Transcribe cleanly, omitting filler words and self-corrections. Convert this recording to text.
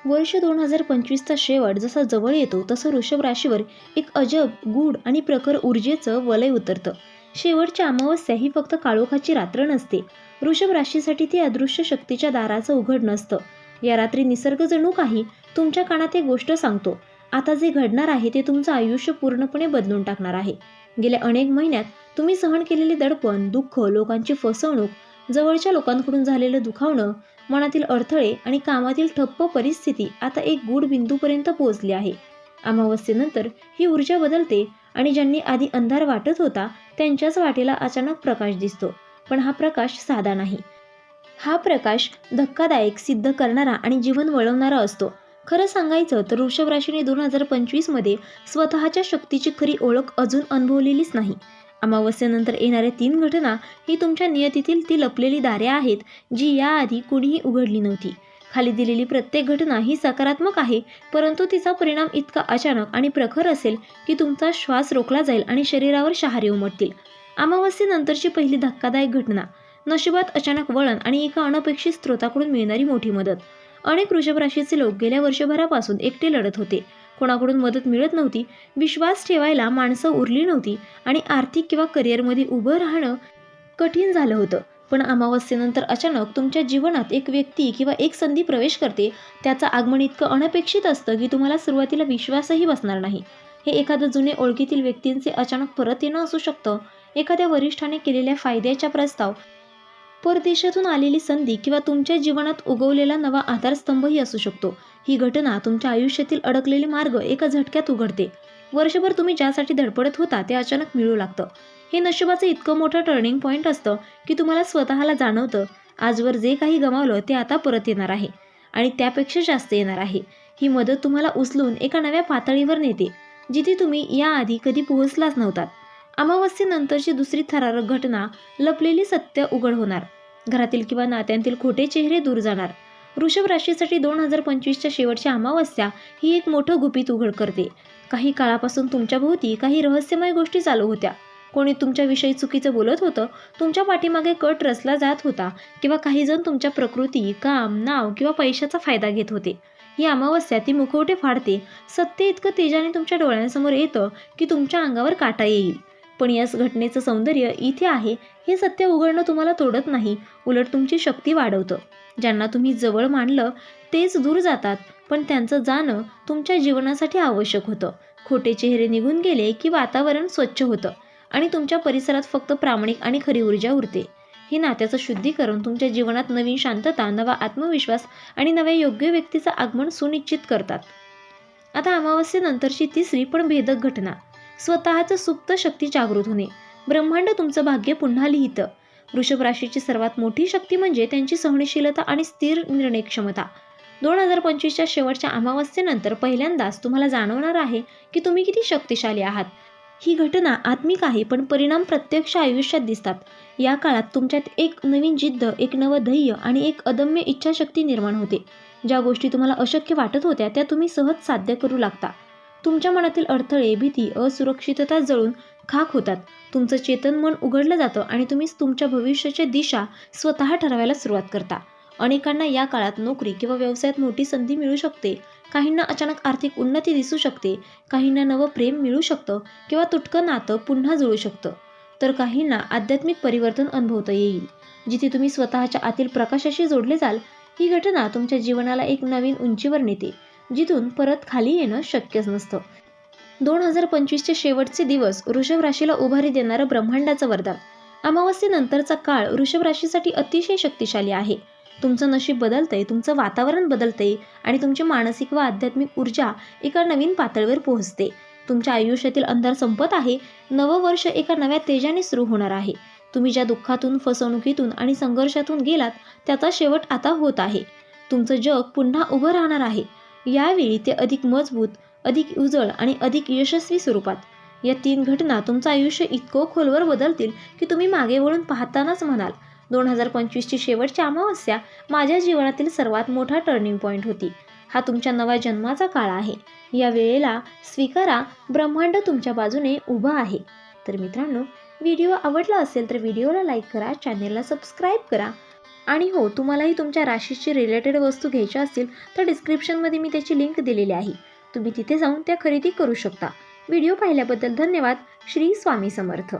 वर्ष 2025चा शेवट जसा जवळ येतो तसं वृषभ राशीवर एक अजब, गूढ आणि प्रखर ऊर्जेचं वलय उतरतं. शेवटची अमावस्या ही फक्त काळोखाची रात्र नसते. वृषभ राशीसाठी ती अदृश्य शक्तीच्या दाराचं उघड नसतं. या रात्री निसर्ग जणू काही तुमच्या कानात एक गोष्ट सांगतो. आता जे घडणार आहे ते तुमचं आयुष्य पूर्णपणे बदलून टाकणार आहे. गेल्या अनेक महिन्यात तुम्ही सहन केलेले दडपण, दुःख, लोकांची फसवणूक, जवळच्या लोकांकडून झालेलं दुखावणं, मनातील अडथळे आणि कामातील ठप्प परिस्थिती आता एक गूढ बिंदूपर्यंत पोहोचली आहे. अमावस्येनंतर ही ऊर्जा बदलते आणि ज्यांनी आधी अंधार वाटत होता त्यांच्याच वाटेला अचानक प्रकाश दिसतो. पण हा प्रकाश साधा नाही. हा प्रकाश धक्कादायक, सिद्ध करणारा आणि जीवन वळवणारा असतो. खरं सांगायचं तर वृषभ राशीने 2025 मध्ये स्वतःच्या शक्तीची खरी ओळख अजून अनुभवलेलीच नाही. अमावस्येनंतर येणाऱ्या 3 घटना ही तुमच्या नियतीतील ती लपलेली दारे आहेत जी याआधी कुणीही उघडली नव्हती. खाली दिलेली प्रत्येक घटना ही सकारात्मक आहे, परंतु तिचा परिणाम इतका अचानक आणि प्रखर असेल की तुमचा श्वास रोखला जाईल आणि शरीरावर शहारे उमटतील. अमावस्येनंतरची पहिली धक्कादायक घटना, नशिबात अचानक वळण आणि एका अनपेक्षित स्रोताकडून मिळणारी मोठी मदत. अनेक वृषभ राशीचे लोक गेल्या वर्षभरापासून एकटे लढत होते. कोणाकडून मदत मिळत नव्हती, विश्वास ठेवायला माणसं उरली नव्हती आणि आर्थिक किंवा करिअरमध्ये उभं राहणं कठीण झालं होतं. पण अमावस्येनंतर अचानक तुमच्या जीवनात एक व्यक्ती किंवा एक संधी प्रवेश करते. त्याचं आगमन इतकं अनपेक्षित असतं की तुम्हाला सुरुवातीला विश्वासही बसणार नाही. हे एखादं जुने ओळखीतील व्यक्तींचे अचानक परत येणं असू शकतं, एखाद्या वरिष्ठाने केलेल्या फायद्याचा प्रस्ताव, परदेशातून आलेली संधी किंवा तुमच्या जीवनात उगवलेला नवा आधारस्तंभही असू शकतो. ही घटना तुमच्या आयुष्यातील अडकलेले मार्ग एका झटक्यात उघडते. वर्षभर तुम्ही ज्यासाठी धडपडत होता ते अचानक मिळू लागतं. हे नशिबाचं इतकं मोठं टर्निंग पॉईंट असतं की तुम्हाला स्वतःला जाणवतं, आजवर जे काही गमावलं ते आता परत येणार आहे आणि त्यापेक्षा जास्त येणार आहे. ही मदत तुम्हाला उचलून एका नव्या पातळीवर नेते, जिथे तुम्ही याआधी कधी पोहोचलाच नव्हतात. अमावस्येनंतरची दुसरी थरारक घटना, लपलेली सत्य उघड होणार. घरातील किंवा नात्यांतील खोटे चेहरे दूर जाणार. वृषभ राशीसाठी 2025च्या शेवटची अमावस्या ही एक मोठं गुपित उघड करते. काही काळापासून तुमच्या भोवती काही रहस्यमय गोष्टी चालू होत्या. कोणी तुमच्याविषयी चुकीचं बोलत होतं, तुमच्या पाठीमागे कट रचला जात होता किंवा काही जण तुमच्या प्रकृती, काम, नाव किंवा पैशाचा फायदा घेत होते. ही अमावस्या ती मुखवटे फाडते. सत्य इतकं तेजाने तुमच्या डोळ्यांसमोर येतं की तुमच्या अंगावर काटा येईल. पण या घटनेचं सौंदर्य इथे आहे, हे सत्य उघडणं तुम्हाला तोडत नाही, उलट तुमची शक्ती वाढवतं. ज्यांना तुम्ही जवळ मानलं तेच दूर जातात, पण त्यांचं जाणं तुमच्या जीवनासाठी आवश्यक होतं. खोटे चेहरे निघून गेले की वातावरण स्वच्छ होतं आणि तुमच्या परिसरात फक्त प्रामाणिक आणि खरी ऊर्जा उरते. हे नात्याचं शुद्धीकरण तुमच्या जीवनात नवीन शांतता, नवा आत्मविश्वास आणि नव्या योग्य व्यक्तीचं आगमन सुनिश्चित करतात. आता अमावस्येनंतरची तिसरी पण भेदक घटना, स्वतःचं सुप्त शक्ती जागृत होणे. ब्रह्मांड तुमचं भाग्य पुन्हा लिहितं. वृषभ राशीची सर्वात मोठी शक्ती म्हणजे त्यांची सहनशीलता आणि स्थिर निर्णय क्षमता. 2025च्या शेवटच्या अमावस्येनंतर पहिल्यांदाच तुम्हाला जाणवणार आहे की तुम्ही किती शक्तिशाली आहात. ही घटना आत्मिक आहे, पण परिणाम प्रत्यक्ष आयुष्यात दिसतात. या काळात तुमच्यात एक नवीन जिद्द, एक नवं धैर्य आणि एक अदम्य इच्छाशक्ती निर्माण होते. ज्या गोष्टी तुम्हाला अशक्य वाटत होत्या त्या तुम्ही सहज साध्य करू लागता. तुमच्या मनातील अडथळे, भीती, असुरक्षितता जळून खाक होतात. तुमचं चेतन मन उघडलं जातं आणि तुम्ही तुमच्या भविष्याची दिशा स्वतः ठरवायला सुरुवात करता. अनेकांना या काळात नोकरी किंवा व्यवसायात मोठी संधी मिळू शकते. काहींना अचानक आर्थिक उन्नती दिसू शकते. काहींना नवं प्रेम मिळू शकतं किंवा तुटकं नातं पुन्हा जुळू शकतं. तर काहींना आध्यात्मिक परिवर्तन अनुभवता येईल, जिथे तुम्ही स्वतःच्या आतील प्रकाशाशी जोडले जाल. ही घटना तुमच्या जीवनाला एक नवीन उंचीवर नेते, जिथून परत खाली येणं शक्यच नसतं. 2025चे शेवटचे दिवस वृषभ राशीला उभारी देणारं ब्रह्मांडाचं वरदान. अमावस्येनंतरचा काळ वृषभ राशीसाठी अतिशय शक्तिशाली आहे. तुमचं नशीब बदलतंय, तुमचं वातावरण बदलतंय आणि तुमची मानसिक व आध्यात्मिक ऊर्जा एका नवीन पातळीवर पोहोचते. तुमच्या आयुष्यातील अंधार संपत आहे. नवं वर्ष एका नव्या तेजाने सुरू होणार आहे. तुम्ही ज्या दुःखातून, फसवणुकीतून आणि संघर्षातून गेलात त्याचा शेवट आता होत आहे. तुमचं जग पुन्हा उभं राहणार आहे. यावेळी ते अधिक मजबूत, अधिक उजळ आणि अधिक यशस्वी स्वरूपात. या 3 घटना तुमचं आयुष्य इतकं खोलवर बदलतील की तुम्ही मागे वळून पाहतानाच म्हणाल, 2025ची शेवटची अमावस्या माझ्या जीवनातील सर्वात मोठा टर्निंग पॉईंट होती. हा तुमच्या नव्या जन्माचा काळ आहे. या वेळेला स्वीकारा, ब्रह्मांड तुमच्या बाजूने उभा आहे. तर मित्रांनो, व्हिडिओ आवडला असेल तर व्हिडिओला लाईक करा, चॅनेलला सबस्क्राईब करा आणि हो, तुम्हालाही तुमच्या राशीशी रिलेटेड वस्तू घ्यायच्या असतील तर डिस्क्रिप्शनमध्ये मी त्याची लिंक दिलेली आहे. तुम्ही तिथे जाऊन त्या खरेदी करू शकता. व्हिडिओ पाहिल्याबद्दल धन्यवाद. श्री स्वामी समर्थ.